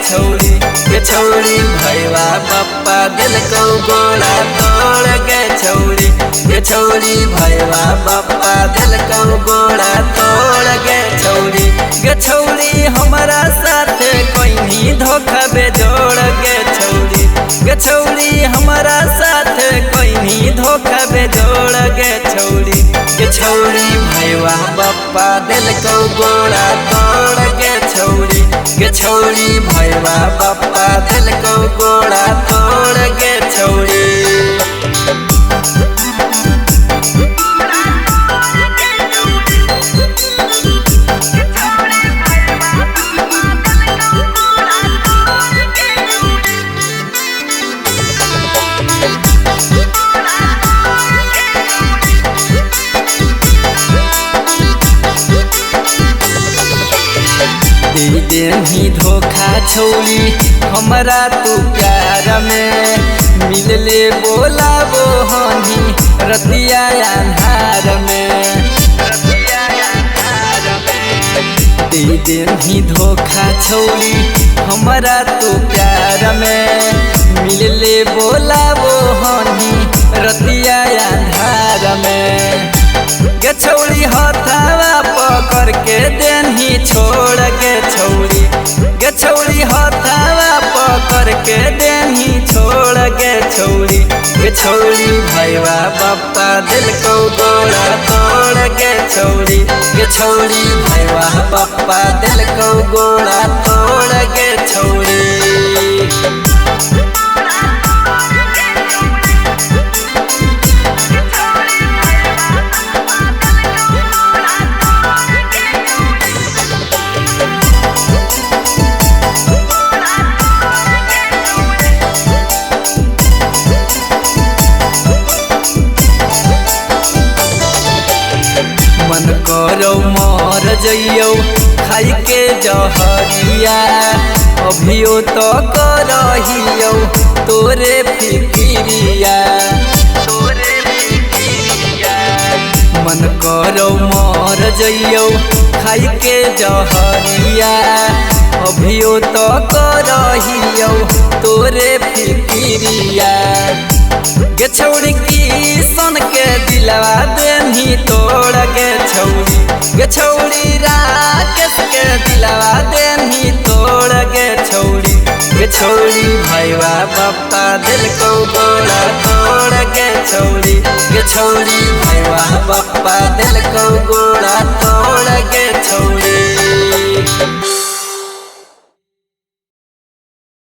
छौरी गे छौरी भैया पप्पा दिल को गोड़ा तोड़ गे छौरी भैया पप्पा दिल को गोड़ा तोड़ गे छौरी हमारा साथ कोई नहीं धोखा बेजोड़ गे छौरी हमारा साथ कोई नहीं धोखा बेजोड़ गे छौरी भैया पप्पा दिल को गोड़ा तोड़ गे छौरी भैया पप्पा दिल को गोड़ा तोड़ गे छौरी। ही धोखा छौरी हमारा तू प्यार में मिल ले बोला वो हनी रतिया अन्हार में दे ही धोखा छौरी हमारा तू प्यार में मिल ले बोला वो हनी रतिया अन्हार में गे छौरी हथावा पकड़ के देनही छोड़ गे छौरी हथावा पकड़ के देनही छोड़ गे छौरी भैया पप्पा दिल को गोड़ा तोड़ गे छौरी भैया पप्पा दिल को गोड़ा तोड़ गे छौरी। मन करो मर जइयो खाई के जहरिया अभियो तो करहियो तोरे फिकिरिया मन करो मर जइयो खाई के जहरिया अभियो तो करहियो तोरे फिकिरिया गे छौरी की सन के दिलवा देनही तोड़ गे छौरी राकेश के दिलवा देनही तोड़ गे छौरी भैया पप्पा दिल को गोड़ा तोड़ गे छौरी भैया पप्पा दिल को गोड़ा तोड़ गे छौरी।